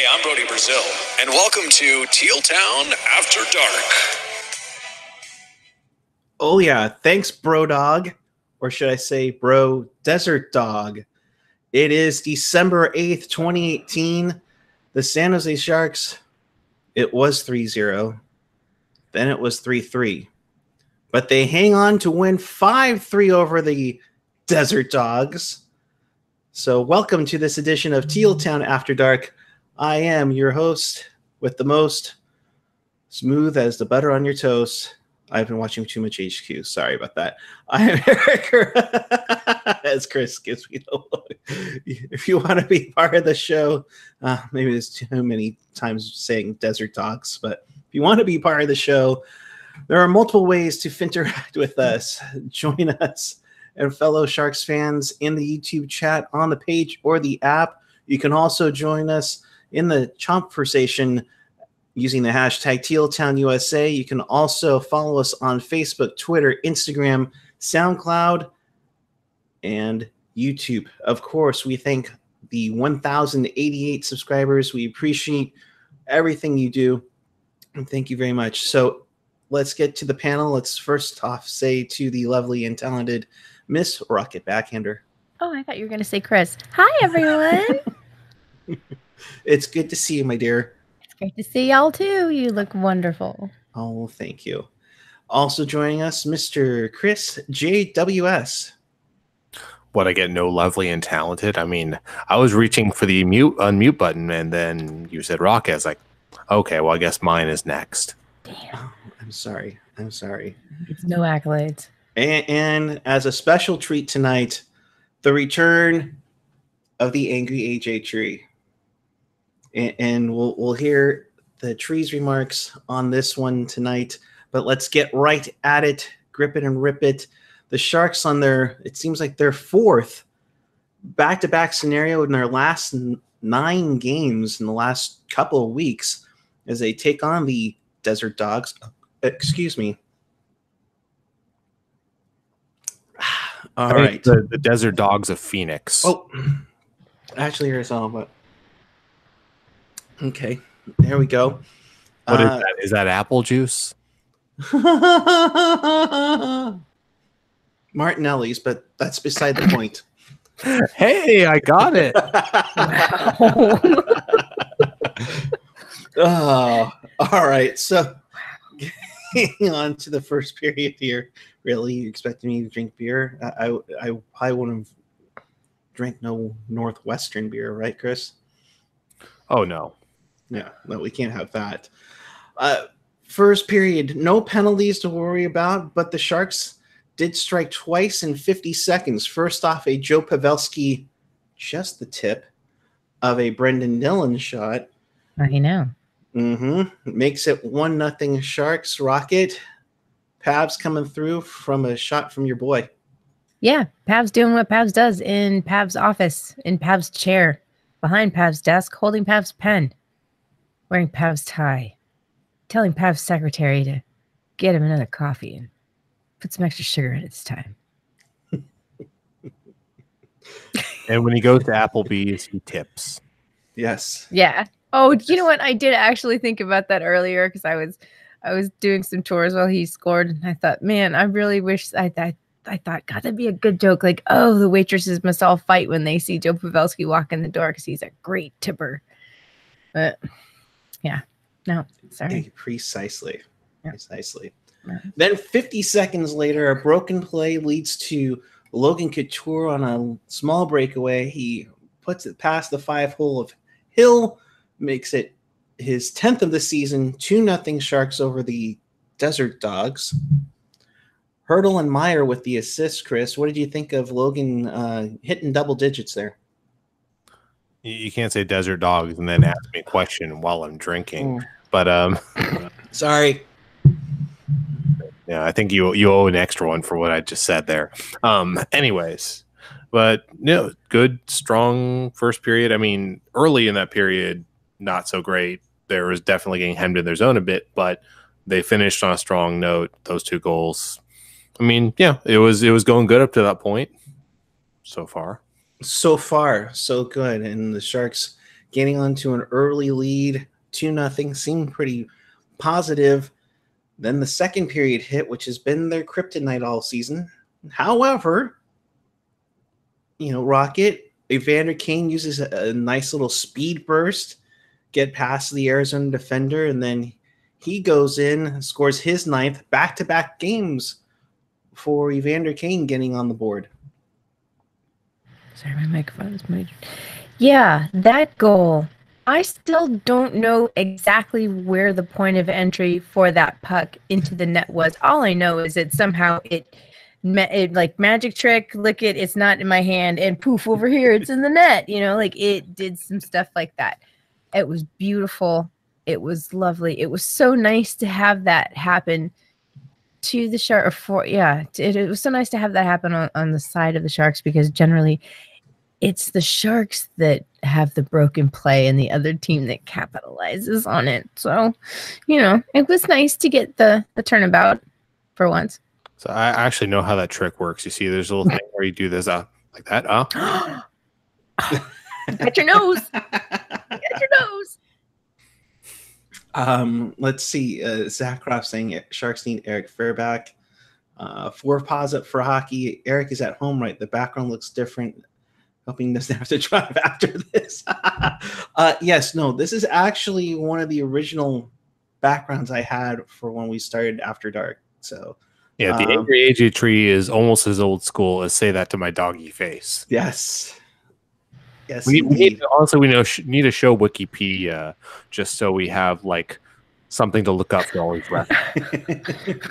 Hey, I'm Brody Brazil, and welcome to Teal Town After Dark. Oh yeah, thanks, Bro Dog, or should I say Bro Desert Dog. It is December 8th, 2018. The San Jose Sharks, it was 3-0. Then it was 3-3. But they hang on to win 5-3 over the Desert Dogs. So welcome to this edition of Teal Town After Dark. I am your host with the most, smooth as the butter on your toast. I've been watching too much HQ. Sorry about that. I am Eric, as Chris gives me the look. If you want to be part of the show, maybe there's too many times saying Desert Dogs, but if you want to be part of the show, there are multiple ways to interact with us. Join us and fellow Sharks fans in the YouTube chat on the page or the app. You can also join us in the conversation using the hashtag TealTownUSA. You can also follow us on Facebook, Twitter, Instagram, SoundCloud, and YouTube. Of course, we thank the 1,088 subscribers. We appreciate everything you do, and thank you very much. So let's get to the panel. Let's first off say to the lovely and talented Miss Rocket Backhander. Oh, I thought you were going to say Chris. Hi, everyone. It's good to see you, my dear. It's great to see y'all, too. You look wonderful. Oh, thank you. Also joining us, Mr. Chris JWS. What, I get no lovely and talented? I mean, I was reaching for the unmute button, and then you said Rocket. I was like, okay, well, I guess mine is next. Damn. Oh, I'm sorry. It's no accolades. And as a special treat tonight, the return of the Angry AJ Tree. And we'll hear the tree's remarks on this one tonight. But let's get right at it. Grip it and rip it. The Sharks on it seems like their fourth back-to-back scenario in their last 9 games in the last couple of weeks as they take on the Desert Dogs. Excuse me. All right. The Desert Dogs of Phoenix. Oh, actually, here's all, but okay, there we go. What is that? Is that apple juice? Martinelli's, but that's beside the point. Hey, I got it. Oh, all right. So, getting on to the first period here. Really, you expecting me to drink beer? I wouldn't have drank no Northwestern beer, right, Chris? Oh no. Yeah, no, we can't have that. First period, no penalties to worry about, but the Sharks did strike twice in 50 seconds. First off, a Joe Pavelski, just the tip of a Brendan Dillon shot. I know. Makes it 1-0 Sharks. Rocket. Pavs coming through from a shot from your boy. Yeah, Pav's doing what Pavs does in Pav's office, in Pav's chair, behind Pav's desk, holding Pav's pen, wearing Pav's tie, telling Pav's secretary to get him another coffee and put some extra sugar in it this time. And when he goes to Applebee's, he tips. Yes. Yeah. Oh, you know what? I did actually think about that earlier because I was doing some chores while he scored, and I thought, man, I really wish I thought, God, that'd be a good joke. Like, oh, the waitresses must all fight when they see Joe Pavelski walk in the door because he's a great tipper. But yeah, no, sorry. Precisely. Yeah. Precisely. Right. Then 50 seconds later, a broken play leads to Logan Couture on a small breakaway. He puts it past the 5-hole of Hill, makes it his 10th of the season, 2-0 Sharks over the Desert Dogs. Hurdle and Meyer with the assist, Chris. What did you think of Logan hitting double digits there? You can't say Desert Dogs and then ask me a question while I'm drinking. But sorry. Yeah, I think you owe an extra one for what I just said there. Anyways, but no, good, strong first period. I mean, early in that period, not so great. There was definitely getting hemmed in their zone a bit, but they finished on a strong note. Those 2 goals. I mean, yeah, it was going good up to that point. So far, so good, and the Sharks getting onto an early lead, 2-0, seemed pretty positive. Then the second period hit, which has been their kryptonite all season. However, Rocket, Evander Kane uses a nice little speed burst, get past the Arizona defender, and then he goes in, scores his 9th, back-to-back games for Evander Kane getting on the board. Sorry, my microphone is muted. Yeah, that goal. I still don't know exactly where the point of entry for that puck into the net was. All I know is that somehow it like magic trick, look it's not in my hand, and poof, over here, it's in the net. Like it did some stuff like that. It was beautiful. It was lovely. It was so nice to have that happen to the Shark. It was so nice to have that happen on the side of the Sharks, because generally it's the Sharks that have the broken play and the other team that capitalizes on it. So, it was nice to get the turnabout for once. So I actually know how that trick works. You see, there's a little thing where you do this like that. Get your nose. Get your nose. Let's see. Zach Croft saying Sharks need Eric Fairback. 4 pause up for hockey. Eric is at home, right? The background looks different. Hoping he doesn't have to drive after this. Yes, no, this is actually one of the original backgrounds I had for when we started After Dark. So yeah, the Angry AJ tree is almost as old school as Say That to My Doggy Face. Yes. Yes, we need to show Wikipedia just so we have like something to look up for all these references.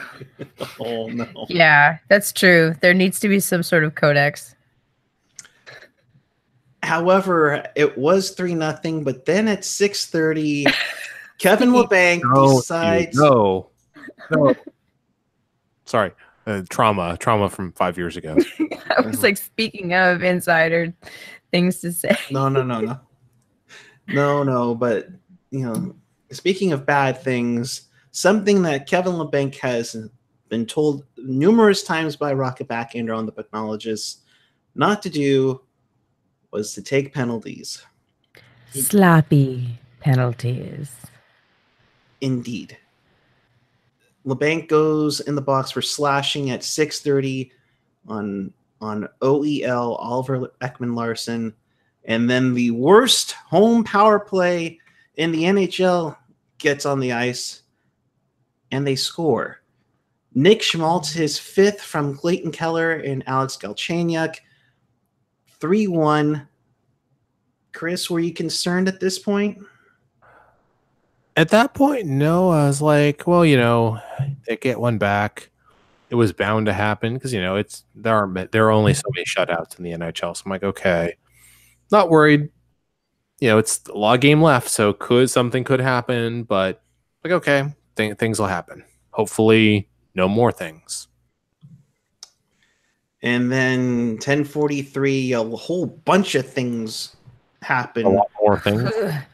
Oh no. Yeah, that's true. There needs to be some sort of codex. However, it was 3-0, but then at 6:30, Kevin LeBanc decides. No. Sorry, trauma from 5 years ago. I was like, speaking of insider things to say. No. But speaking of bad things, something that Kevin LeBanc has been told numerous times by Rocket Backhander on the Pucknologists not to do was to take penalties. Sloppy penalties. Indeed. LeBanc goes in the box for slashing at 6:30 on OEL, Oliver Ekman-Larsson. And then the worst home power play in the NHL gets on the ice, and they score. Nick Schmaltz, his 5th from Clayton Keller and Alex Galchenyuk. 3-1. Chris, were you concerned at this point? At that point, no. I was like, well, they get one back. It was bound to happen because there are only so many shutouts in the NHL. So I'm like, okay, not worried. It's a lot of game left, so something could happen. But like, okay, things will happen. Hopefully, no more things. And then 10:43, a whole bunch of things happen. A lot more things.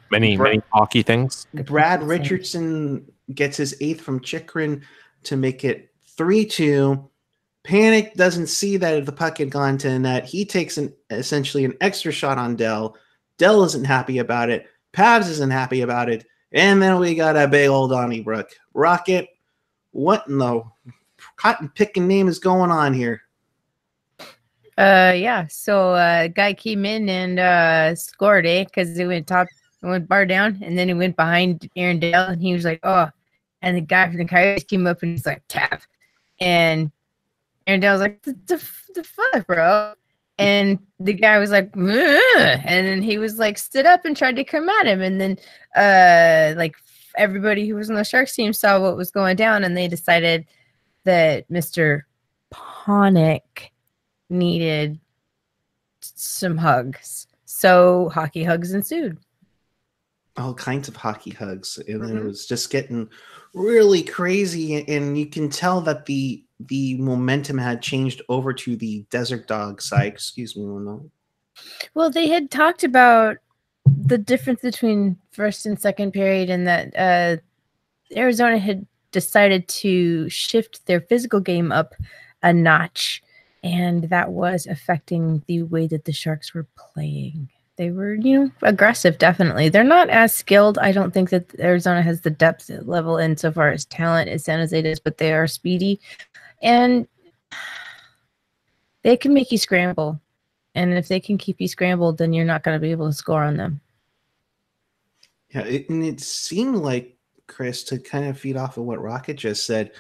Many hockey things. Brad Richardson gets his 8th from Chychrun to make it 3-2. Panic doesn't see that the puck had gone to the net. He takes essentially an extra shot on Dell. Dell isn't happy about it. Pavs isn't happy about it. And then we got a big old Donnybrook. Rocket, what in the cotton picking name is going on here? So a guy came in and scored, because it went bar down, and then he went behind Aaron Dale, and he was like, oh, and the guy from the Coyotes came up and he's like, tap, and Aaron Dale was like, the fuck, bro, and the guy was like, ugh. And then he was like, stood up and tried to come at him, and then like everybody who was on the Sharks team saw what was going down, and they decided that Mr. Ponick needed some hugs. So hockey hugs ensued. All kinds of hockey hugs. And then it was just getting really crazy. And you can tell that the momentum had changed over to the Desert Dog side. Excuse me one moment. Well, they had talked about the difference between first and second period, and that Arizona had decided to shift their physical game up a notch. And that was affecting the way that the Sharks were playing. They were, aggressive, definitely. They're not as skilled. I don't think that Arizona has the depth level insofar as talent as San Jose does, but they are speedy. And they can make you scramble. And if they can keep you scrambled, then you're not going to be able to score on them. Yeah, and it seemed like, Chris, to kind of feed off of what Rocket just said,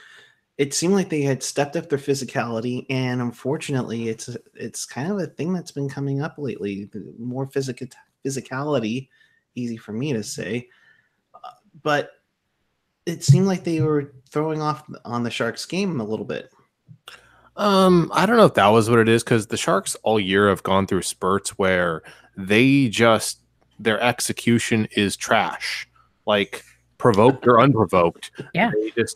it seemed like they had stepped up their physicality, and unfortunately, it's kind of a thing that's been coming up lately. More physicality, easy for me to say, but it seemed like they were throwing off on the Sharks game a little bit. I don't know if that was what it is, because the Sharks all year have gone through spurts where their execution is trash, like provoked or unprovoked. Yeah,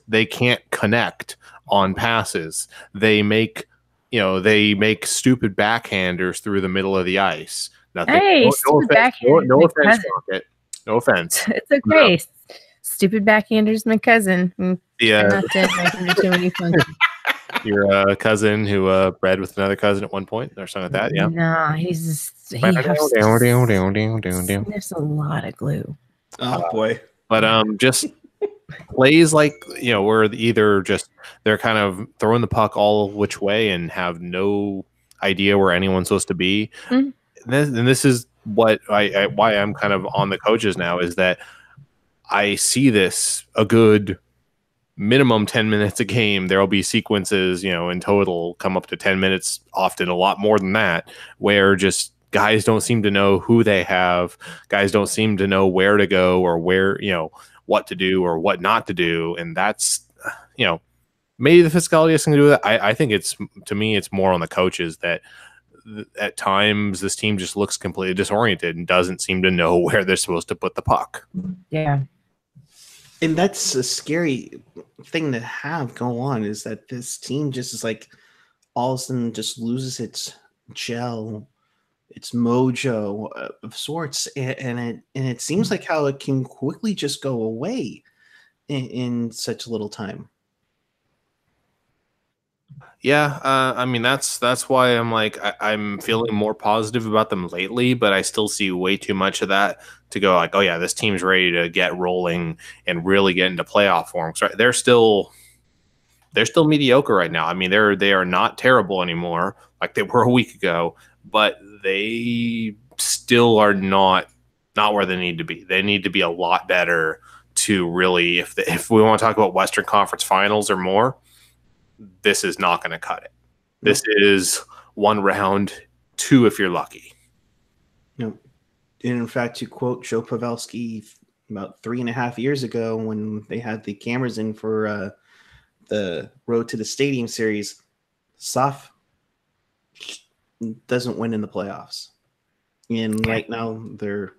they can't connect on passes. They make stupid backhanders through the middle of the ice. Nothing. Hey, no offense, no offense, Rocket. No offense. It's okay. No. Stupid backhander's my cousin. Yeah. Not to make him do too many fun. Your cousin who bred with another cousin at one point or something like that. Yeah. No, he sniffs a lot of glue. Oh boy. But just plays like, where either just they're kind of throwing the puck all which way and have no idea where anyone's supposed to be. Mm-hmm. And this is what why I'm kind of on the coaches now, is that I see this a good minimum 10 minutes a game. There'll be sequences, in total come up to 10 minutes, often a lot more than that, where just guys don't seem to know who they have. Guys don't seem to know where to go or where, what to do or what not to do. And that's, maybe the physicality has something to do with it. I think to me, it's more on the coaches that at times this team just looks completely disoriented and doesn't seem to know where they're supposed to put the puck. Yeah. And that's a scary thing to have go on, is that this team just is like all of a sudden just loses its gel, its mojo of sorts, and it seems like how it can quickly just go away in such little time. Yeah, I mean that's why I'm like I'm feeling more positive about them lately, but I still see way too much of that to go like, oh yeah, this team's ready to get rolling and really get into playoff form. Right? They're still mediocre right now. I mean, they are not terrible anymore like they were a week ago, but they still are not where they need to be. They need to be a lot better to really, if we want to talk about Western Conference Finals or more, this is not going to cut it. This is one round, two if you're lucky. In fact, to quote Joe Pavelski about 3.5 years ago when they had the cameras in for the Road to the Stadium series, soft doesn't win in the playoffs. And right now they're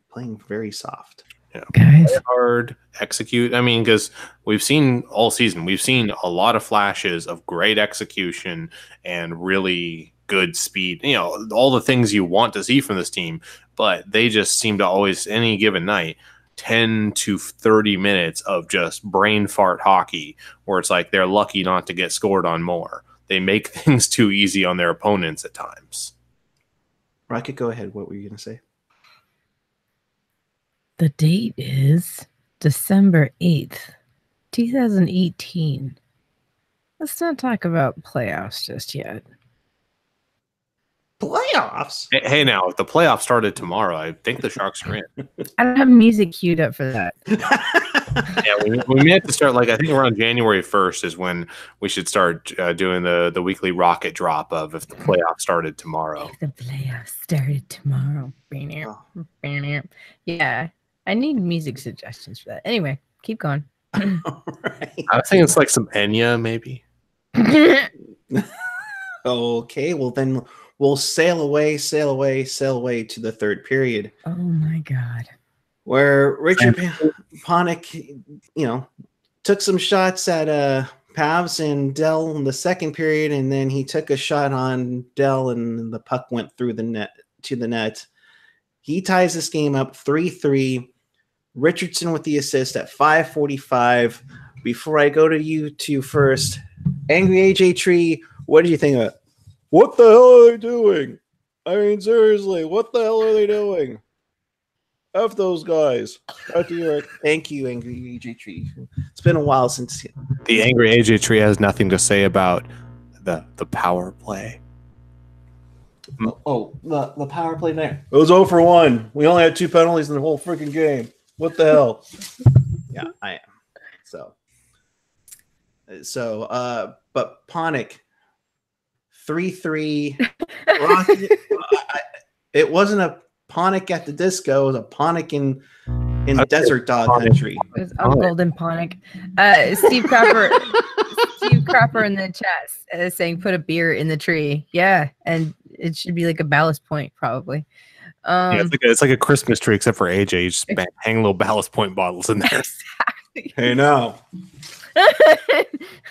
playing very soft. Yeah, guys, hard, execute. I mean, because we've seen all season, we've seen a lot of flashes of great execution and really good speed. All the things you want to see from this team, but they just seem to always, any given night, 10 to 30 minutes of just brain fart hockey, where it's like they're lucky not to get scored on more. They make things too easy on their opponents at times. Rocket, go ahead. What were you going to say? The date is December 8th, 2018. Let's not talk about playoffs just yet. Playoffs? Hey, now, if the playoffs started tomorrow, I think the Sharks are in. I don't have music queued up for that. Yeah, we may have to start, I think around January 1st is when we should start doing the weekly rocket drop of if the playoffs started tomorrow. If the playoffs started tomorrow. Yeah. I need music suggestions for that. Anyway, keep going. Right. I think it's like some Enya, maybe. Okay, well then we'll sail away to the third period. Oh my God. Where Richard Panik, took some shots at Pavs and Dell in the second period, and then he took a shot on Dell, and the puck went through the net to the net. He ties this game up 3-3. Richardson with the assist at 5:45. Before I go to you two first, Angry AJ Tree, what do you think of it? What the hell are they doing? I mean, seriously, what the hell are they doing? F those guys. Thank you, Angry AJ Tree. It's been a while since The angry AJ Tree has nothing to say about the power play. The power play there. It was 0 for 1. We only had 2 penalties in the whole freaking game. What the hell? Yeah, I am. But Ponic 3-3 Rocket. It wasn't a Ponic at the disco. It was a Ponic in Desert Dog country. It was Golden Ponic. Steve Cropper in the chat saying put a beer in the tree. Yeah, and it should be like a ballast point probably. Yeah, it's like a Christmas tree except for AJ. You just hang little ballast point bottles in there. Exactly. Hey, now.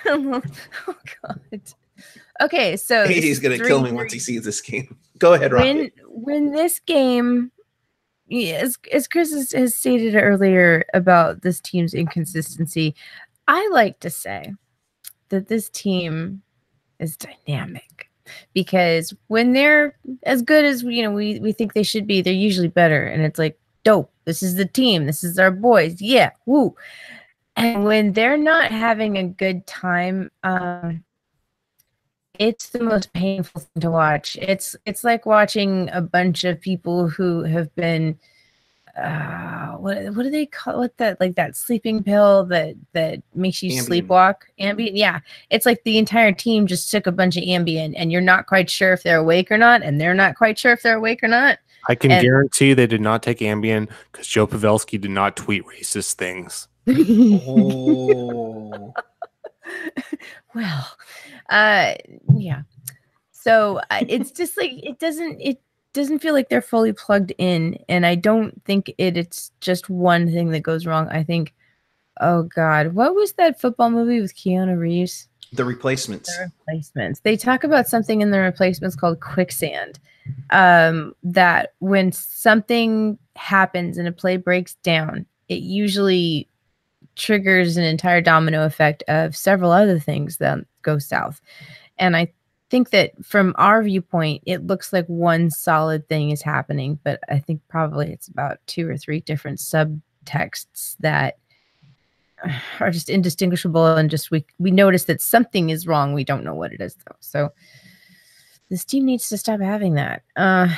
Oh God. Okay, so He's gonna kill me once he sees this game. Go ahead, Rocket. When this game, as Chris has stated earlier about this team's inconsistency, I like to say that this team is dynamic because when they're as good as we think they should be, they're usually better, and it's like dope. This is the team. This is our boys. Yeah, woo. And when they're not having a good time, it's the most painful thing to watch. It's like watching a bunch of people who have been what do they call it, that sleeping pill that makes you Ambien. sleepwalk? Ambien. Yeah. It's like the entire team just took a bunch of Ambien and you're not quite sure if they're awake or not, and they're not quite sure if they're awake or not. I can guarantee they did not take Ambien because Joe Pavelski did not tweet racist things. Oh. Well, yeah. So it's just like it doesn't feel like they're fully plugged in, and I don't think it's just one thing that goes wrong. I think, oh God, what was that football movie with Keanu Reeves? The Replacements. The Replacements. They talk about something in The Replacements called quicksand. That when something happens and a play breaks down, it usually triggers an entire domino effect of several other things that go south. And I think that from our viewpoint, it looks like one solid thing is happening, but I think probably it's about 2 or 3 different subtexts that are just indistinguishable, and just we notice that something is wrong. We don't know what it is though. So this team needs to stop having that.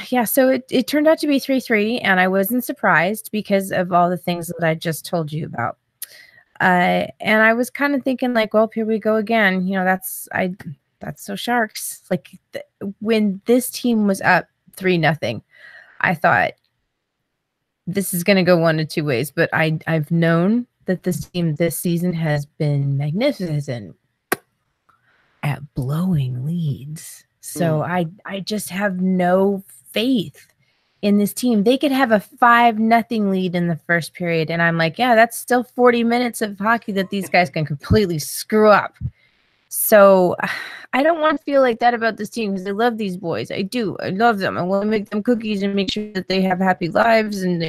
Yeah, so it turned out to be 3-3, and I wasn't surprised because of all the things that I just told you about. And I was kind of thinking like, well, here we go again. That's so Sharks. Like when this team was up 3-0, I thought this is going to go one of 2 ways. But I've known that this team this season has been magnificent at blowing leads. So I just have no faith in this team. They could have a 5-0 lead in the first period, and I'm like, yeah, that's still 40 minutes of hockey that these guys can completely screw up. So I don't want to feel like that about this team because I love these boys. I do. I love them. I want to make them cookies and make sure that they have happy lives, and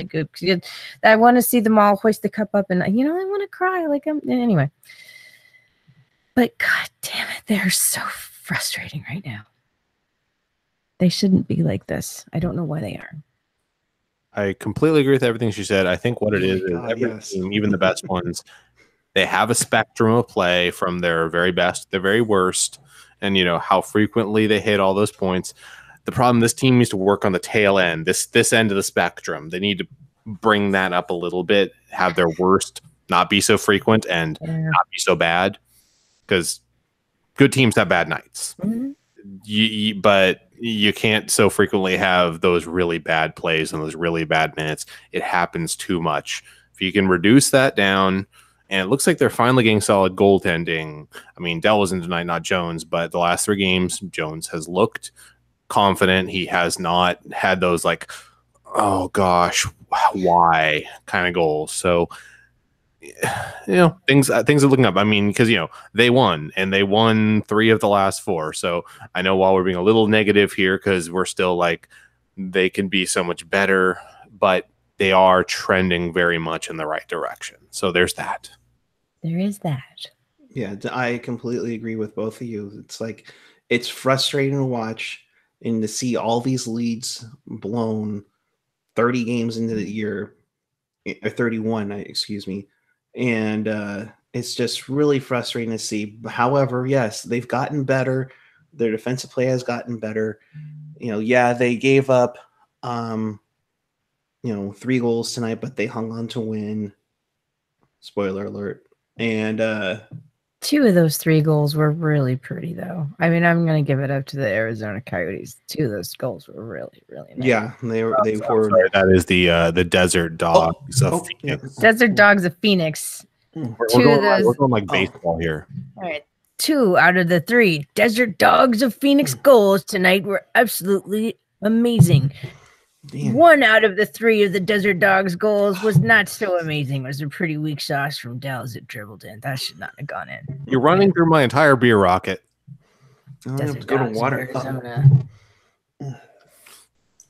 I want to see them all hoist the cup up, and I want to cry anyway. But God damn it, they're so frustrating right now. They shouldn't be like this. I don't know why they are. I completely agree with everything she said. I think what it is every team, even the best ones, they have a spectrum of play from their very best to their very worst, and how frequently they hit all those points. The problem, this team needs to work on the tail end, this end of the spectrum. They need to bring that up a little bit, have their worst not be so frequent and not be so bad, because good teams have bad nights. Mm-hmm. But you can't so frequently have those really bad plays and those really bad minutes. It happens too much. If you can reduce that down, and it looks like they're finally getting solid goaltending. I mean, Dell was in tonight, not Jones, but the last 3 games, Jones has looked confident. He has not had those like, oh gosh, why kind of goals. So, things are looking up. I mean, because they won 3 of the last 4. So I know while we're being a little negative here because we're still like they can be so much better, but they are trending very much in the right direction. So there's that. There is that. Yeah, I completely agree with both of you. It's like it's frustrating to watch and to see all these leads blown 30 games into the year, or 31, excuse me, and it's just really frustrating to see. However, yes, they've gotten better. Their defensive play has gotten better. Yeah, they gave up 3 goals tonight, but they hung on to win. Spoiler alert. And 2 of those 3 goals were really pretty, though. I mean, I'm going to give it up to the Arizona Coyotes. 2 of those goals were really, really nice. Yeah, they were. Sorry, that is the Desert Dogs of Phoenix. Yeah. Desert Dogs of Phoenix. We're going like baseball here. All right. 2 out of the 3 Desert Dogs of Phoenix goals tonight were absolutely amazing. Damn. 1 out of the 3 of the Desert Dogs goals was not so amazing. It was a pretty weak sauce from Dallas that dribbled in. That should not have gone in. You're running through my entire beer rocket. I have to go to water.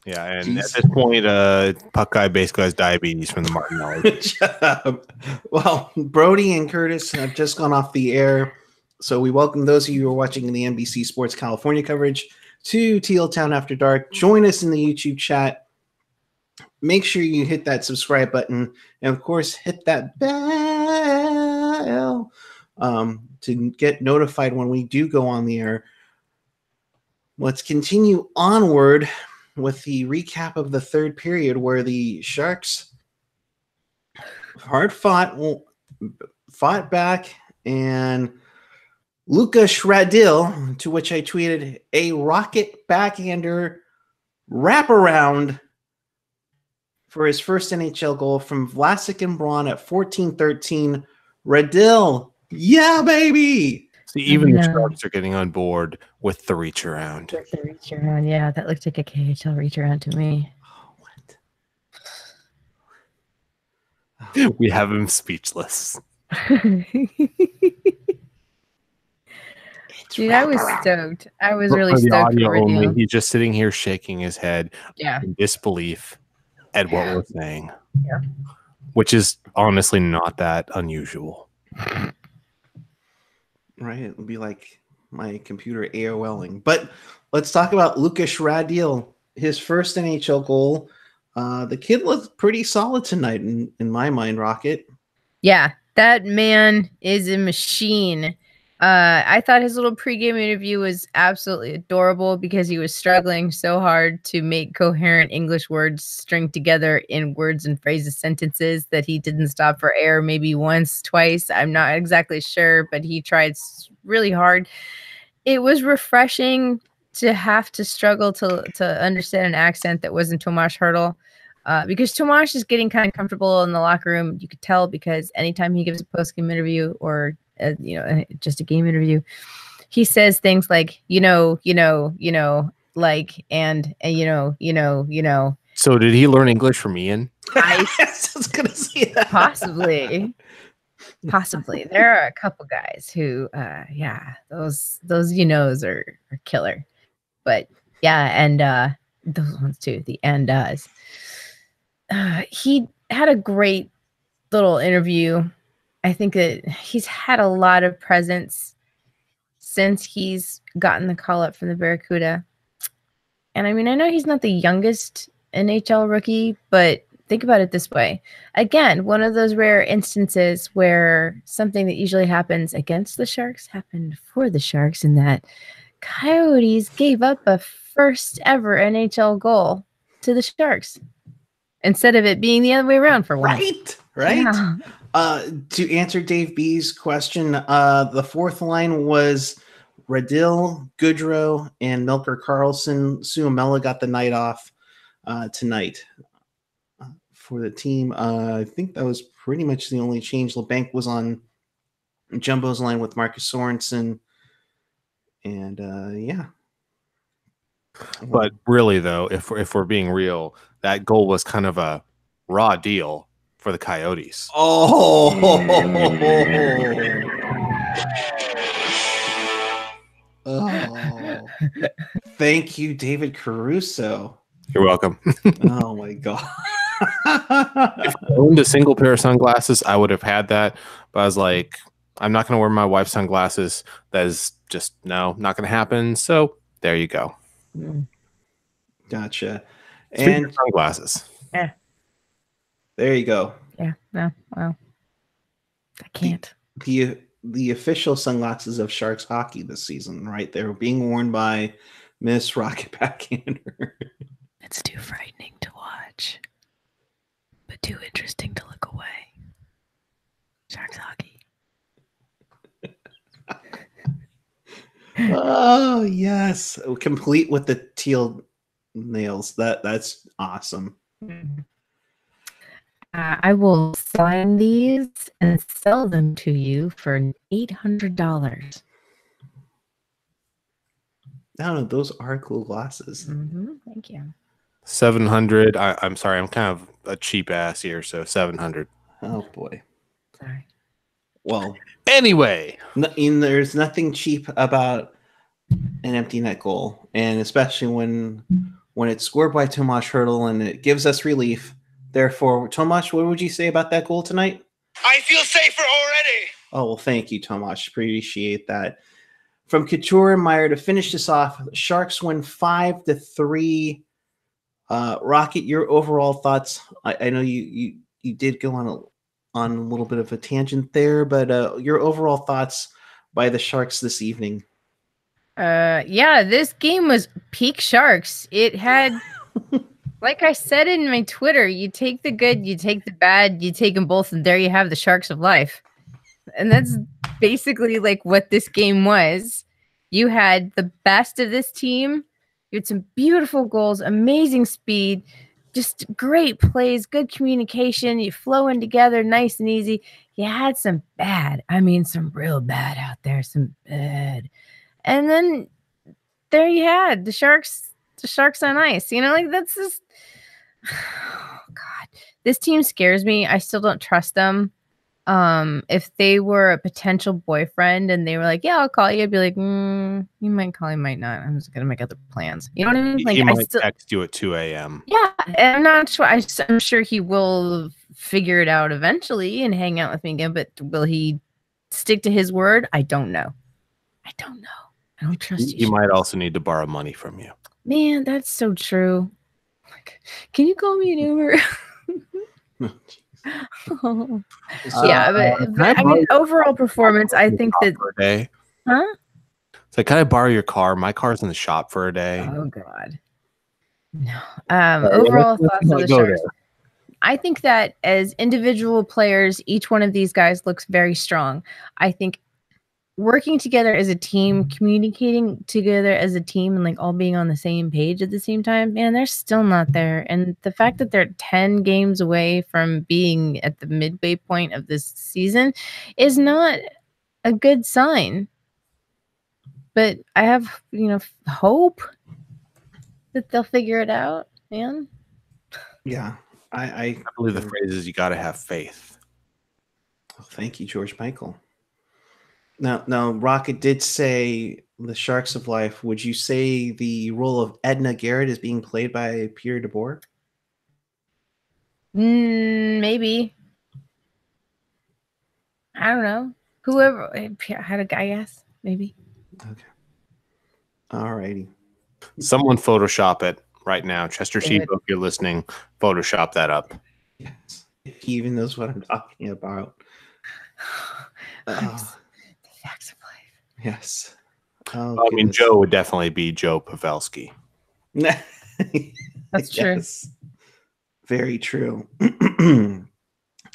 Yeah, and at this point, Puck Guy basically has diabetes from the Martinelli. Well, Brody and Curtis have just gone off the air, so we welcome those of you who are watching the NBC Sports California coverage to Teal Town After Dark. Join us in the YouTube chat. Make sure you hit that subscribe button, and of course, hit that bell to get notified when we do go on the air. Let's continue onward with the recap of the third period, where the Sharks hard fought back, and Luka Schradil, to which I tweeted, a rocket backhander wraparound for his first NHL goal from Vlasic and Braun at 14-13. Radil, yeah, baby! See, even the Sharks are getting on board with the reach around. With the reach around, yeah, that looked like a KHL reach around to me. What? We have him speechless. Dude, I was stoked. I was really stoked for Radil. He's just sitting here shaking his head in disbelief at what we're saying. Yeah. Which is honestly not that unusual. Right? It would be like my computer AOLing. But let's talk about Lukas Radil. His first NHL goal. The kid looked pretty solid tonight in my mind, Rocket. Yeah, that man is a machine. I thought his little pregame interview was absolutely adorable because he was struggling so hard to make coherent English words string together in words and phrases, sentences, that he didn't stop for air maybe once, twice. I'm not exactly sure, but he tried really hard. It was refreshing to have to struggle to understand an accent that wasn't Tomas Hertl. Because Tomas is getting kind of comfortable in the locker room. You could tell because anytime he gives a post-game interview or just a game interview, he says things like, like, and So did he learn English from Ian? I was going to say that. Possibly. There are a couple guys who, those are killer. But yeah, and those ones too. The and does. He had a great little interview. I think that he's had a lot of presence since he's gotten the call up from the Barracuda. And I mean, I know he's not the youngest NHL rookie, but think about it this way. Again, one of those rare instances where something that usually happens against the Sharks happened for the Sharks, in that Coyotes gave up a first ever NHL goal to the Sharks instead of it being the other way around for once. Right. Yeah. To answer Dave B's question, the fourth line was Radil, Goodrow, and Milker Karlsson. Suomela got the night off tonight for the team. I think that was pretty much the only change. LeBanc was on Jumbo's line with Marcus Sorensen. And But really, though, if we're being real, that goal was kind of a raw deal for the Coyotes. Oh, thank you, David Caruso. You're welcome. Oh my God. If I owned a single pair of sunglasses, I would have had that. But I was like, I'm not going to wear my wife's sunglasses. That is just not going to happen. So there you go. Gotcha. Speaking And of sunglasses. Yeah. there you go. Yeah. No. Well, I can't. The official sunglasses of Sharks hockey this season, right? They're being worn by Miss Rocket Backhander. It's too frightening to watch, but too interesting to look away. Sharks hockey. Oh yes, complete with the teal nails. That's awesome. I will sign these and sell them to you for $800. I don't know. Those are cool glasses. Thank you. 700. I'm sorry, I'm kind of a cheap ass here, so 700. Oh boy. Sorry. Well, anyway, there's nothing cheap about an empty net goal, and especially when it's scored by Tomas Hertl and it gives us relief. Therefore, Tomas, what would you say about that goal tonight? I feel safer already. Oh, well, thank you, Tomas. Appreciate that. From Couture and Meyer to finish this off, Sharks win 5-3. Rocket, your overall thoughts? I know you did go on a little bit of a tangent there, but your overall thoughts by the Sharks this evening? Yeah, this game was peak Sharks. It had, like I said in my Twitter, you take the good, you take the bad, you take them both, and there you have the Sharks of life. And that's basically like what this game was. You had the best of this team. You had some beautiful goals, amazing speed, just great plays, good communication. You flowing together nice and easy. You had some bad. I mean, some real bad out there, some bad. And then there you had the Sharks on ice. You know, like that's just, oh God, this team scares me. I still don't trust them. If they were a potential boyfriend and they were like, yeah, I'll call you, I'd be like, you might call, you might not. I'm just gonna make other plans. You know what I mean? Like, he might text you at 2 a.m. Yeah, and I'm not sure. I'm sure he will figure it out eventually and hang out with me again. But will he stick to his word? I don't know. I don't trust you. He might also need to borrow money from you. Man, that's so true. Like, can you call me an Uber? Oh. Yeah, but I mean, overall performance, I think that. For a day? Huh? It's like, can I borrow your car? My car's in the shop for a day. Oh God. No. Overall thoughts of the Sharks. I think that as individual players, each one of these guys looks very strong. I think working together as a team, communicating together as a team, and like all being on the same page at the same time, man, they're still not there. And the fact that they're 10 games away from being at the midway point of this season is not a good sign. But I have, hope that they'll figure it out, man. Yeah, I believe the phrase is you got to have faith. Oh, thank you, George Michael. Now, Rocket did say the Sharks of Life. Would you say the role of Edna Garrett is being played by Pierre DeBoer? Maybe. I don't know. Whoever had a guy, yes, maybe. Okay. All righty. Someone Photoshop it right now. Chester Sheep, if you're listening, Photoshop that up. Yes. If he even knows what I'm talking about. Facts of life. Yes. Oh, I mean, Joe would definitely be Joe Pavelski. That's true. Yes. Very true.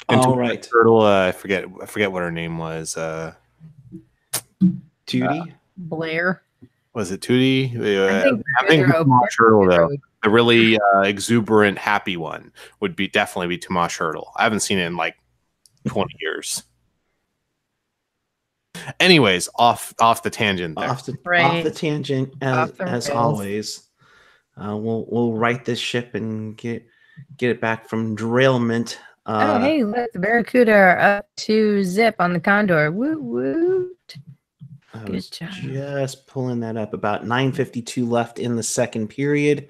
All right. Turtle, I forget what her name was. Tootie? Blair. Was it Tootie? I think Tomas Hertl, though. The really exuberant, happy one would definitely be Tomas Hertl. I haven't seen it in like 20 years. Anyways, off the tangent there. Off the tangent, as always. We'll right this ship and get it back from derailment. Hey, look, the Barracuda are up to zip on the Condor. Woo woo. Good job. Just pulling that up. About 9:52 left in the second period.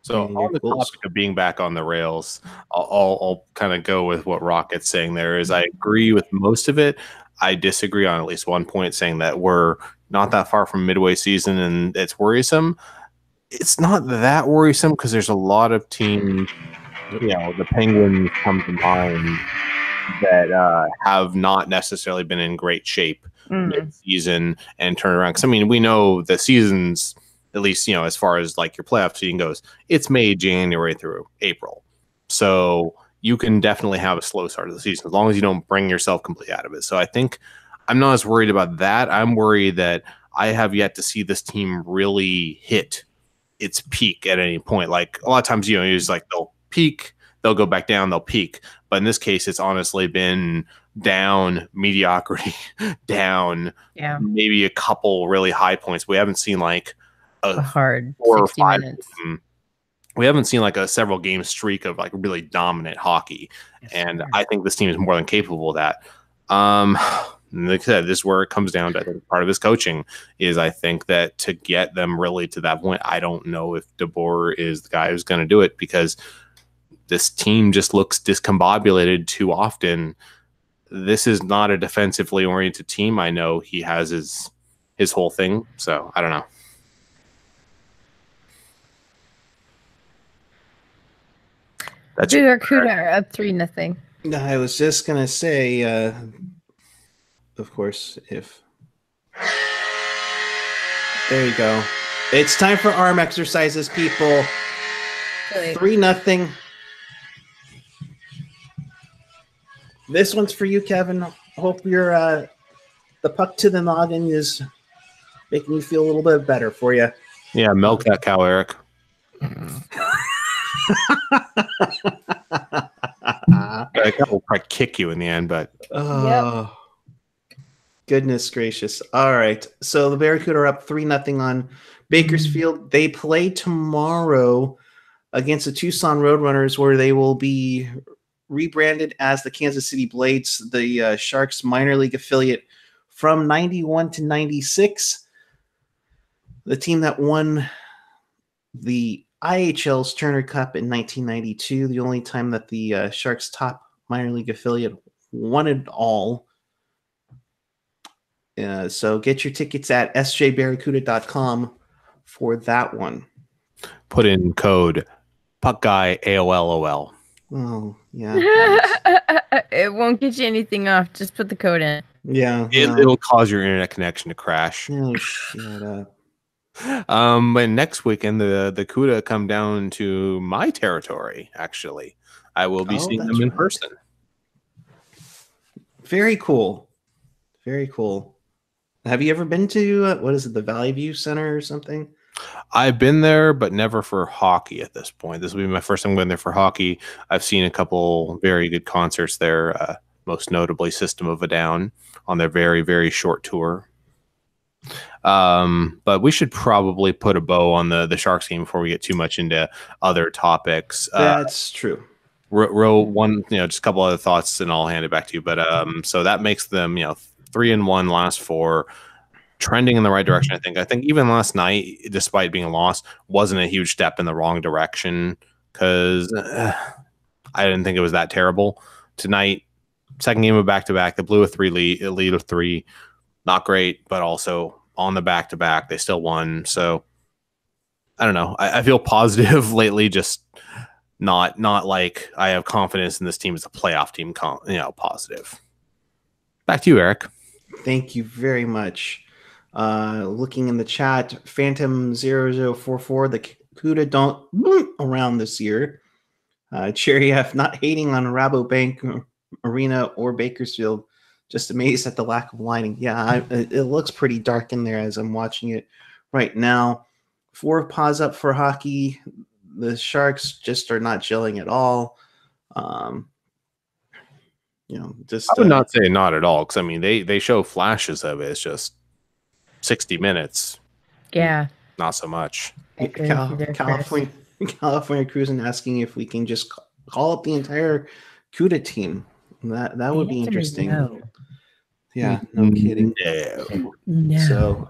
So on the topic of being back on the rails, I'll kind of go with what Rocket's saying there. Is I agree with most of it. I disagree on at least one point, saying that we're not that far from midway season and it's worrisome. it's not that worrisome because there's a lot of teams, the Penguins come to mind that have not necessarily been in great shape mid-season and turn around. Because, I mean, we know the seasons, at least, as far as like your playoff season goes, it's May, January through April. So you can definitely have a slow start of the season as long as you don't bring yourself completely out of it. So I think I'm not as worried about that. I'm worried that I have yet to see this team really hit its peak at any point. Like a lot of times, it's like they'll peak, they'll go back down, they'll peak. But in this case, it's honestly been down, mediocrity, down, maybe a couple really high points. We haven't seen like a hard 4 or 60 5 minutes. We haven't seen like a several game streak of like really dominant hockey. And I think this team is more than capable of that. Like I said, this is where it comes down to, I think, part of his coaching is I think that to get them really to that point, I don't know if DeBoer is the guy who's going to do it because this team just looks discombobulated too often. This is not a defensively oriented team. I know he has his whole thing, so I don't know. That's Barracuda are up 3-0. I was just gonna say, of course, if there you go. It's time for arm exercises, people. 3-0. This one's for you, Kevin. Hope your the puck to the noggin is making you feel a little bit better for you. Yeah, milk that cow, Eric. I will probably kick you in the end, but goodness gracious! All right, so the Barracuda are up 3-0 on Bakersfield. They play tomorrow against the Tucson Roadrunners, where they will be rebranded as the Kansas City Blades, the Sharks minor league affiliate from 91 to 96. The team that won the IHL's Turner Cup in 1992, the only time that the Sharks' top minor league affiliate won it all. So get your tickets at sjbarracuda.com for that one. Put in code PuckGuy AOLOL. Oh, yeah. It won't get you anything off. Just put the code in. Yeah. It'll cause your internet connection to crash. Oh, shut up. But next weekend, the CUDA come down to my territory, actually. I will be seeing them in person. Very cool. Very cool. Have you ever been to, what is it, the Valley View Center or something? I've been there, but never for hockey at this point. This will be my first time going there for hockey. I've seen a couple very good concerts there, most notably System of a Down on their very, very short tour. But we should probably put a bow on the Sharks game before we get too much into other topics. That's true. One, just a couple other thoughts, and I'll hand it back to you. But so that makes them, 3-1 last 4, trending in the right direction. I think even last night, despite being a loss, wasn't a huge step in the wrong direction because I didn't think it was that terrible. Tonight, second game of back-to-back, they blew a lead of 3. Not great, but also on the back-to-back, they still won. So I don't know. I feel positive lately, just not like I have confidence in this team as a playoff team. Positive. Back to you, Eric. Thank you very much. Looking in the chat, Phantom0044, the CUDA don't around this year. Cherry F, not hating on Rabobank Arena or Bakersfield. Just amazed at the lack of lighting. Yeah, it looks pretty dark in there as I'm watching it right now. 4 paws up for hockey. The Sharks just are not gelling at all. I would not say not at all, because I mean they show flashes of it. It's just 60 minutes. Yeah, not so much. California Cruising asking if we can just call up the entire CUDA team. That would be interesting. No. Yeah, no kidding. No. So,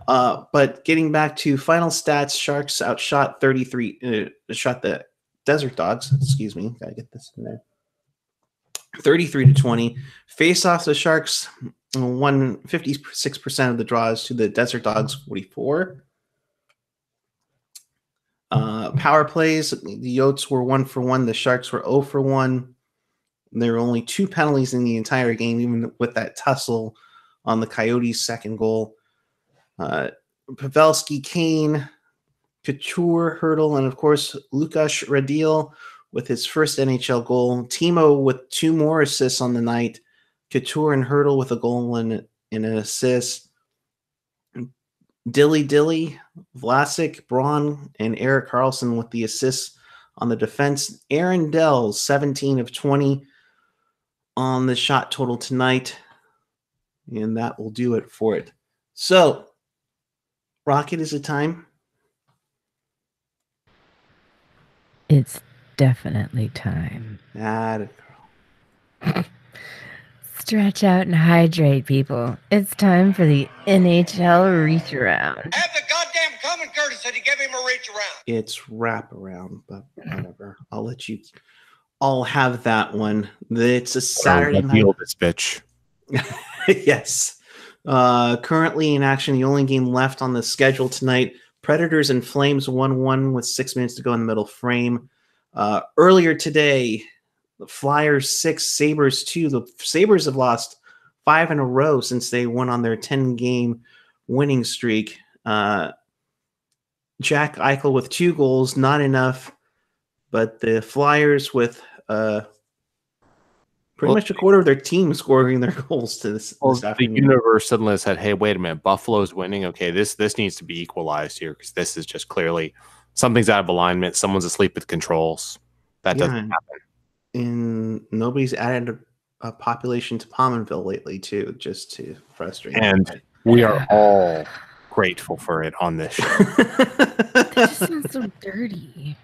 but getting back to final stats, Sharks outshot 33. Shot the Desert Dogs. Excuse me, gotta get this in there. 33-20. Face-offs, the Sharks won 56% of the draws to the Desert Dogs 44. Power plays, the Yotes were 1 for 1. The Sharks were 0 for 1. There were only 2 penalties in the entire game, even with that tussle on the Coyotes' second goal. Pavelski, Kane, Couture, Hurdle, and of course, Lukas Radil with his first NHL goal. Timo with 2 more assists on the night. Couture and Hurdle with a goal and an assist. Dilly, Vlasic, Braun, and Erik Karlsson with the assists on the defense. Aaron Dell, 17 of 20 on the shot total tonight. And that will do it for it. So, Rocket, is it time? It's definitely time. Stretch out and hydrate, people. It's time for the NHL reach around. Have the goddamn common courtesy to give him a reach around. It's wrap around, but whatever. I'll let you all have that one. It's a Saturday night. This bitch. Yes. Currently in action, the only game left on the schedule tonight. Predators and Flames 1-1 with 6 minutes to go in the middle frame. Earlier today, the Flyers 6, Sabres 2. The Sabres have lost 5 in a row since they went on their 10-game winning streak. Jack Eichel with 2 goals, not enough. But the Flyers with pretty much a quarter of their team scoring their goals to this afternoon. The universe suddenly said, hey, wait a minute, Buffalo's winning. Okay, this needs to be equalized here because this is just clearly something's out of alignment. Someone's asleep with controls. That doesn't happen. And nobody's added a population to Pominville lately, too, just to frustrate. And we are all grateful for it on this show. That just sounds so dirty.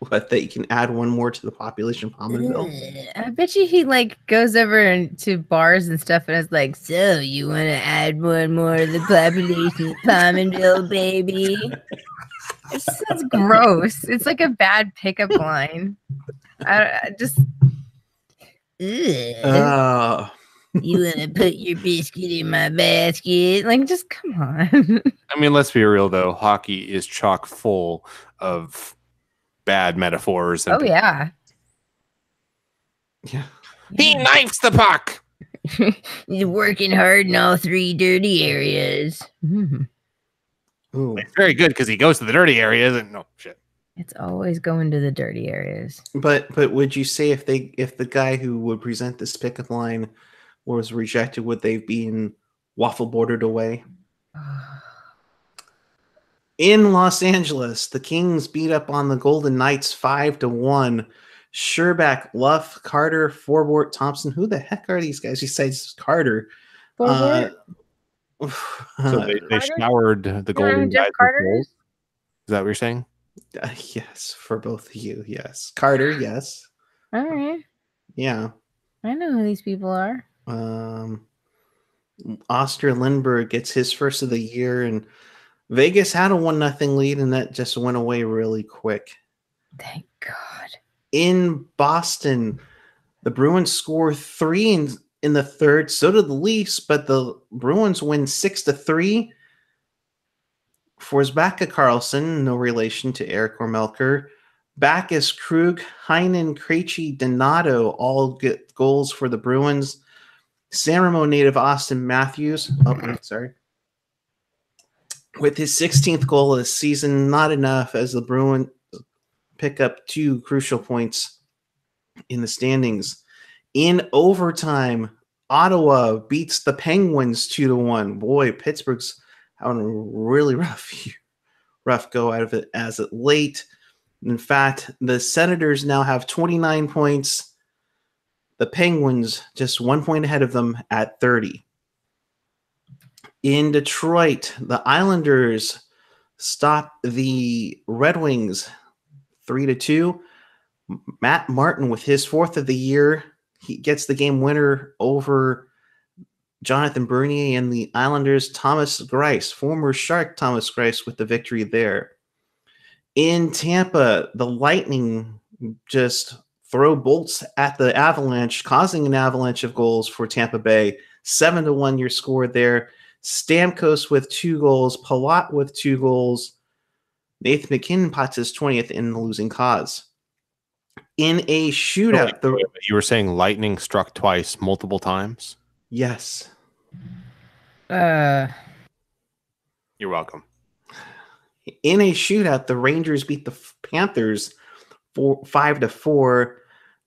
What, that you can add one more to the population of Pominville? I bet you he goes over to bars and stuff and is like, so you want to add one more to the population of Pominville, baby? It sounds gross. It's like a bad pickup line. I just. You want to put your biscuit in my basket? Just come on. I mean, let's be real, though. Hockey is chock full of bad metaphors. And Yeah. He knifes the puck. He's working hard in all 3 dirty areas. Ooh. It's very good because he goes to the dirty areas and no shit. It's always going to the dirty areas. But would you say if the guy who would present this pickup line was rejected, would they be waffle bordered away? In Los Angeles, the Kings beat up on the Golden Knights 5-1. Sherback, Luff, Carter, Forbort, Thompson. Who the heck are these guys besides Carter? Forbort? So they showered the Golden Knights with goals? Is that what you're saying? Yes, for both of you. Yes. Carter, yes. All right. Yeah. I know who these people are. Oster Lindbergh gets his first of the year, and Vegas had a 1-0 lead, and that just went away really quick. Thank God. In Boston, the Bruins score 3 in the third. So did the Leafs, but the Bruins win 6-3. Forsbacka Karlsson, no relation to Eric Ormelker. Backus, Krug, Heinen, Krejci, Donato all get goals for the Bruins. San Ramon native Austin Matthews. With his 16th goal of the season, not enough as the Bruins pick up 2 crucial points in the standings. In overtime, Ottawa beats the Penguins 2-1. Boy, Pittsburgh's having a really rough go out of it as of late. In fact, the Senators now have 29 points. The Penguins just 1 point ahead of them at 30. In Detroit, the Islanders stop the Red Wings 3-2. Matt Martin with his 4th of the year. He gets the game winner over Jonathan Bernier and the Islanders. Thomas Greiss, former Shark Thomas Greiss, with the victory there. In Tampa, the Lightning just throw bolts at the Avalanche, causing an avalanche of goals for Tampa Bay. 7-1 your score there. Stamkos with 2 goals. Palat with 2 goals. Nathan McKinnon pots his 20th in the losing cause. In a shootout, You were saying lightning struck twice, multiple times? yes. You're welcome. In a shootout, the Rangers beat the Panthers 5-4.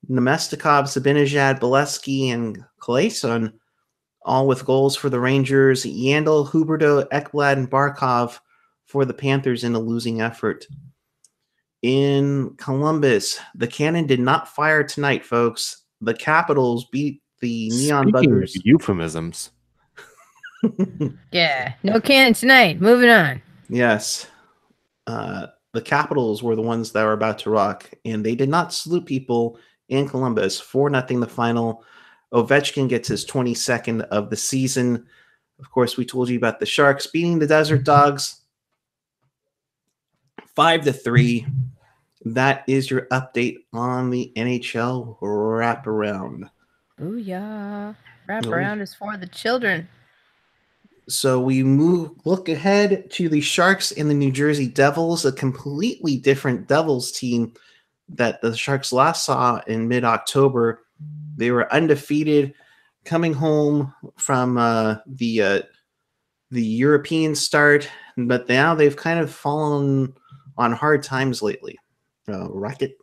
Nemestikov, Zibanejad, Bolesky, and Claesson, all with goals for the Rangers. Yandel, Huberdeau, Ekblad, and Barkov for the Panthers in a losing effort. In Columbus, the cannon did not fire tonight, folks. The Capitals beat the Neon Buggers. Euphemisms. Yeah, no cannon tonight. Moving on. Yes. The Capitals were the ones that were about to rock, and they did not salute people in Columbus. 4-0 the final. Ovechkin gets his 22nd of the season. Of course, we told you about the Sharks beating the Desert Dogs 5-3. That is your update on the NHL wraparound. Booyah. Wraparound is for the children. So we look ahead to the Sharks and the New Jersey Devils, a completely different Devils team that the Sharks last saw in mid-October. They were undefeated, coming home from the European start, but now they've kind of fallen on hard times lately. Rocket?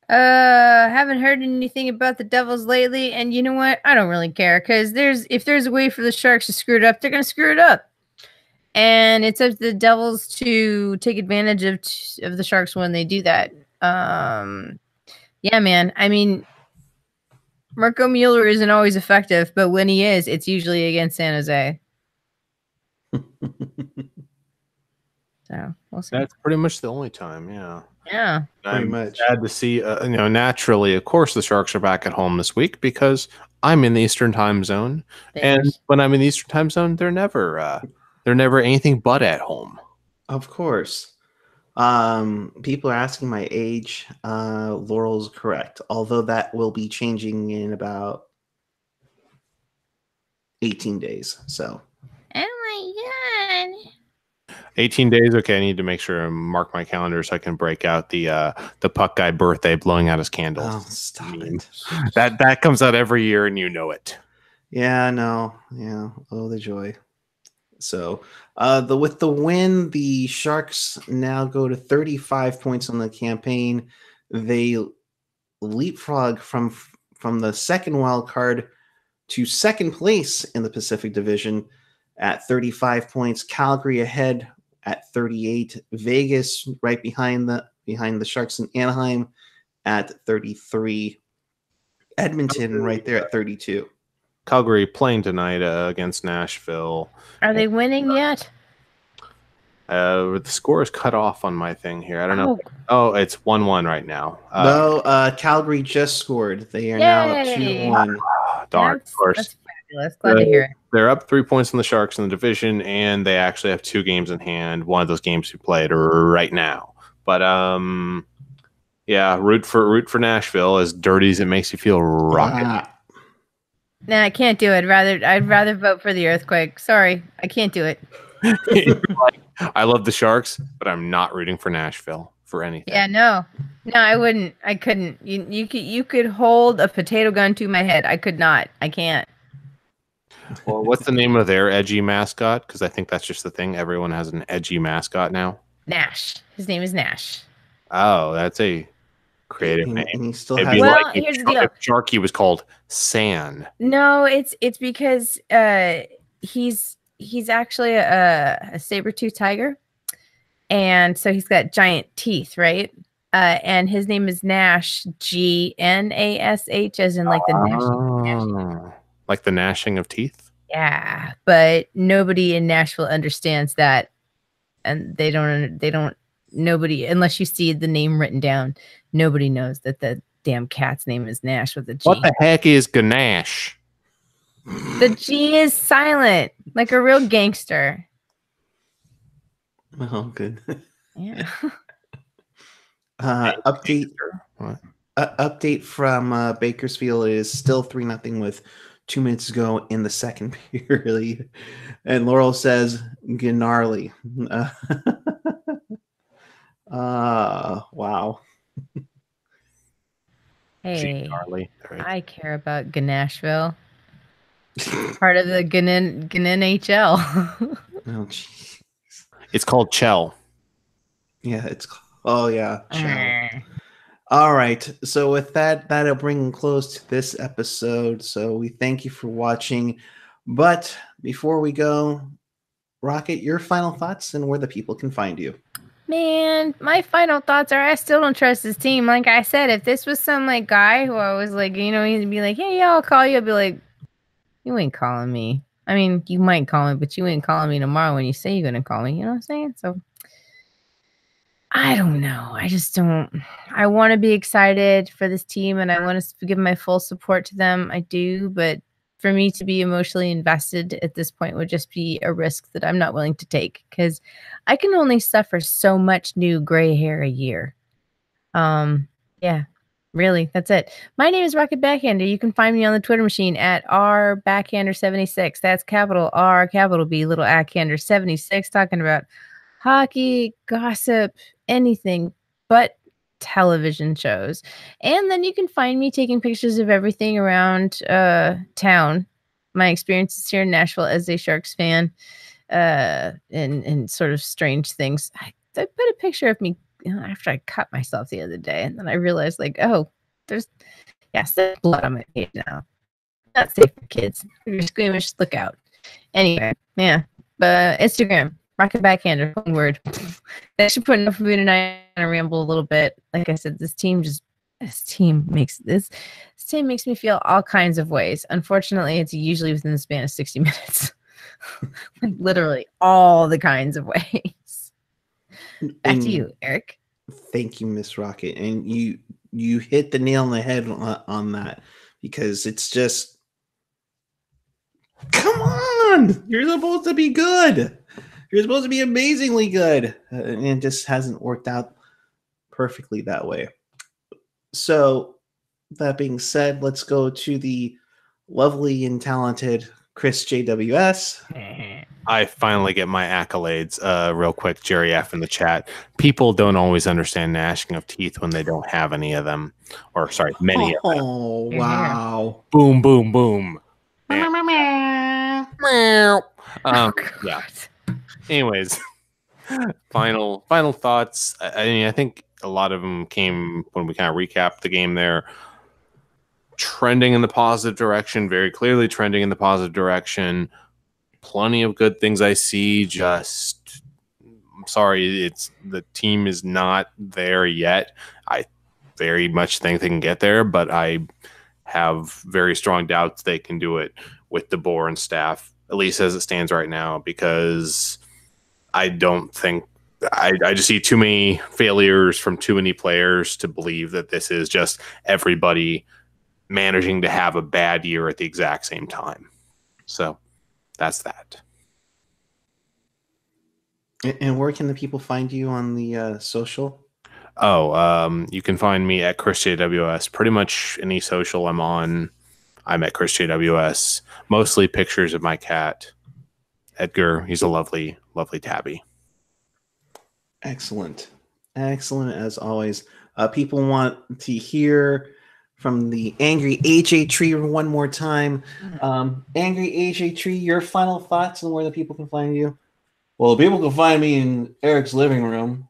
Haven't heard anything about the Devils lately, and you know what? I don't really care, because if there's a way for the Sharks to screw it up, they're going to screw it up. And it's up to the Devils to take advantage of the Sharks when they do that. Yeah, man. I mean, Marco Mueller isn't always effective, but when he is, it's usually against San Jose. So we'll see. That's pretty much the only time, yeah. Yeah. Pretty much. Sad to see, naturally, of course, the Sharks are back at home this week because I'm in the Eastern time zone. And when I'm in the Eastern time zone, they're never anything but at home. Of course. People are asking my age. Laurel's correct, although that will be changing in about 18 days. So. Oh my god. 18 days. Okay, I need to make sure and mark my calendar so I can break out the puck guy birthday blowing out his candles. Oh, stop it. That comes out every year, and you know it. Yeah, no. Yeah. Oh, the joy. So, with the win, the Sharks now go to 35 points on the campaign. They leapfrog from the second wild card to second place in the Pacific Division at 35 points. Calgary ahead at 38. Vegas right behind the Sharks in Anaheim at 33. Edmonton right there at 32. Calgary playing tonight against Nashville. Are they winning yet? The score is cut off on my thing here. I don't know. Oh, it's 1-1 right now. No, Calgary just scored. They are now up 2-1. Darn, of course. That's fabulous. Glad to hear it. They're up 3 points on the Sharks in the division, and they actually have 2 games in hand. One of those games we played right now. But yeah, root for Nashville. As dirty as it makes you feel, rocket. Nah, I can't do it. I'd rather vote for the Earthquake. Sorry, I can't do it. I love the Sharks, but I'm not rooting for Nashville for anything. Yeah, no, I wouldn't. I couldn't. You could hold a potato gun to my head. I could not. I can't. Well, what's the name of their edgy mascot? Because I think that's just the thing. Everyone has an edgy mascot now. Nash. His name is Nash. Oh, that's a creative name. And he still It'd has. be Well, like here's the deal. if Sharky was called San. No, it's because he's actually a saber-tooth tiger, and so he's got giant teeth, right? And his name is Nash, Gnash, as in like the gnashing. Like the gnashing of teeth. Yeah, but nobody in Nashville understands that, and they don't. Nobody, unless you see the name written down, nobody knows that the damn cat's name is Nash with a G. What the heck is ganache? The G is silent, like a real gangster. Oh, good. Yeah. Update. Update from Bakersfield is still 3-0 with 2 minutes to go in the second period. And Laurel says, gnarly. Wow. Hey, Charlie. Right. I care about Ganashville. Part of the Ganin HL. Oh, geez. It's called Chell. Yeah, oh yeah, Chow. All right. So with that, that'll bring close to this episode. So we thank you for watching. But before we go, Rocket, your final thoughts and where the people can find you. Man, my final thoughts are I still don't trust this team. Like I said, if this was some like guy who I was like, he'd be like, hey, yeah, I'll call you. I'd be like, you ain't calling me. I mean, you might call me, but you ain't calling me tomorrow when you say you're gonna call me. You know what I'm saying? So I don't know. I just don't. I want to be excited for this team and I want to give my full support to them. I do, but for me to be emotionally invested at this point would just be a risk that I'm not willing to take because I can only suffer so much new gray hair a year. Yeah, really, that's it. My name is Rocket Backhander. You can find me on the Twitter machine at rbackhander76. That's capital R, capital B, little Ackhander 76, talking about hockey, gossip, anything but television shows. And then you can find me taking pictures of everything around town. My experiences here in Nashville as a Sharks fan, and sort of strange things. I put a picture of me after I cut myself the other day, and then I realized, like, oh, there's blood on my page now. Not safe for kids. If you're squeamish, look out. Anyway, yeah. But Instagram, Rocket Backhander, one word. That should put enough for me tonight. I ramble a little bit. Like I said, this team makes me feel all kinds of ways. Unfortunately, it's usually within the span of 60 minutes. Like literally all the kinds of ways. Back to you, Eric. Thank you, Miss Rocket. And you hit the nail on the head on that because it's just, come on, you're supposed to be good. You're supposed to be amazingly good. And it just hasn't worked out perfectly that way. So that being said, let's go to the lovely and talented Chris JWS. I finally get my accolades. Real quick, Jerry F in the chat. People don't always understand gnashing of teeth when they don't have any of them, or sorry, many of them. Oh wow! Boom, boom, boom. Yeah. Anyways, final thoughts. I mean, I think a lot of them came when we kind of recapped the game there. Trending in the positive direction, very clearly trending in the positive direction. Plenty of good things I see. Just, I'm sorry, it's the team is not there yet. I very much think they can get there, but I have very strong doubts they can do it with DeBoer and staff, at least as it stands right now, because I don't think I just see too many failures from too many players to believe that this is just everybody managing to have a bad year at the exact same time. So that's that. And where can the people find you on the social? Oh, you can find me at Chris JWS. Pretty much any social I'm on, I'm at Chris JWS. Mostly pictures of my cat, Edgar. He's a lovely, lovely tabby. Excellent. Excellent as always. People want to hear from the Angry AJ Tree one more time. Angry AJ Tree, your final thoughts on where the people can find you? Well, people can find me in Eric's living room.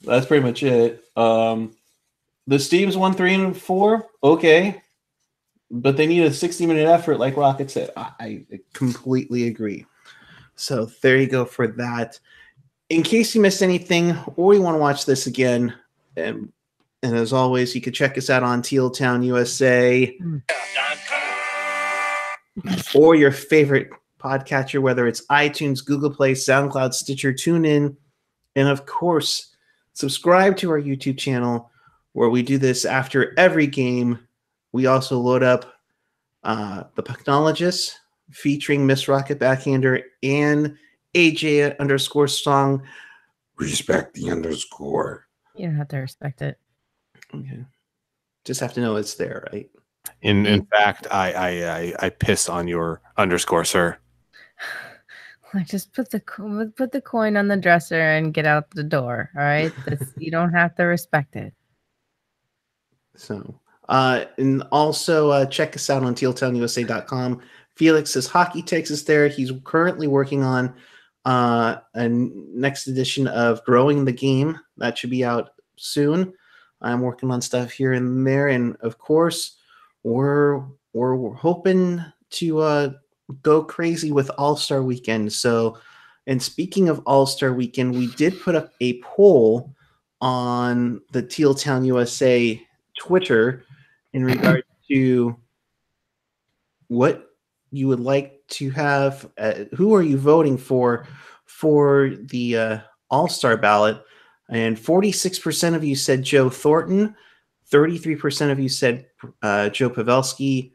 That's pretty much it. The Steves won 3-4. Okay. But they need a 60-minute effort, like Rocket said. I completely agree. So there you go for that. In case you missed anything or you want to watch this again, and as always, you can check us out on Teal Town USA or your favorite podcatcher, whether it's iTunes, Google Play, SoundCloud, Stitcher, TuneIn, and of course, subscribe to our YouTube channel where we do this after every game. We also load up the Pucknologist featuring Miss Rocket Backhander and AJ _ song. Respect the underscore. You don't have to respect it. Okay. Just have to know it's there, right? In fact, I piss on your underscore, sir. Just put the coin on the dresser and get out the door. All right, you don't have to respect it. So, and also check us out on tealtownusa.com. Felix's hockey takes us there. He's currently working on a next edition of Growing the Game. That should be out soon. I'm working on stuff here and there, and of course, we're hoping to go crazy with All-Star Weekend. So, and speaking of All-Star Weekend, we did put up a poll on the Teal Town USA Twitter in regard to what you would like to have. Who are you voting for the All-Star ballot? And 46% of you said Joe Thornton, 33% of you said Joe Pavelski,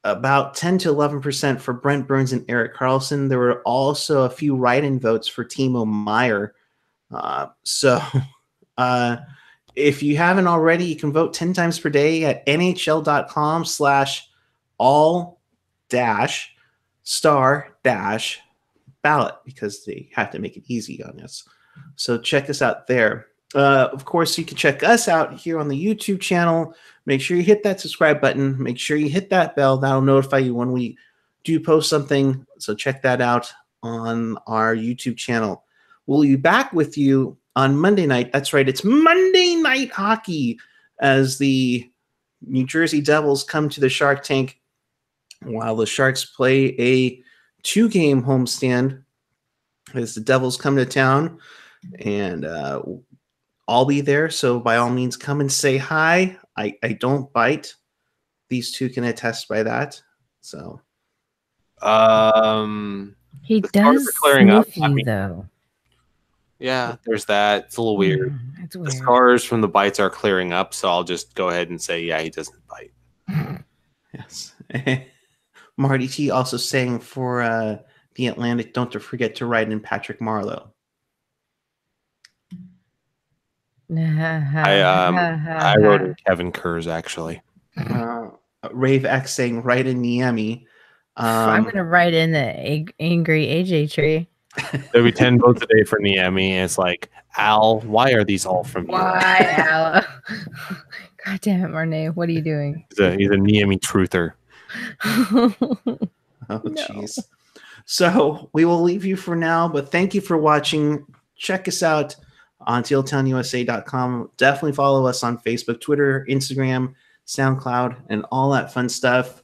about 10 to 11% for Brent Burns and Erik Karlsson. There were also a few write-in votes for Timo Meier. If you haven't already, you can vote 10 times per day at nhl.com/all-star-ballot, because they have to make it easy on us. So check us out there. Of course, you can check us out here on the YouTube channel. Make sure you hit that subscribe button. Make sure you hit that bell. That'll notify you when we do post something. So check that out on our YouTube channel. We'll be back with you on Monday night. That's right. It's Monday Night Hockey as the New Jersey Devils come to the Shark Tank while the Sharks play a 2-game homestand as the Devils come to town. And I'll be there. So by all means, come and say hi. I don't bite. These two can attest by that. So he the does clearing up. sniff you, though. Yeah, there's that. It's a little weird. It's The weird. scars from the bites are clearing up, so I'll just go ahead and say, yeah, he doesn't bite. yes. Marty T also saying for the Atlantic, don't forget to write in Patrick Marleau. I wrote in Kevin Kurz, actually. Rave X saying write in Niemi. I'm gonna write in the angry AJ tree. There'll be 10 votes a day for Niemi, and it's like, Al, why are these all from you? Why, Al? God damn it, Marnay, what are you doing? He's a Niemi truther. Oh, jeez. No. So we will leave you for now, but thank you for watching. Check us out on tealtownusa.com. Definitely follow us on Facebook, Twitter, Instagram, SoundCloud, and all that fun stuff.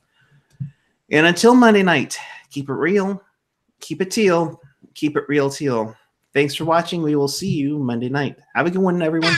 And until Monday night, keep it real, keep it teal, keep it real teal. Thanks for watching. We will see you Monday night. Have a good one, everyone.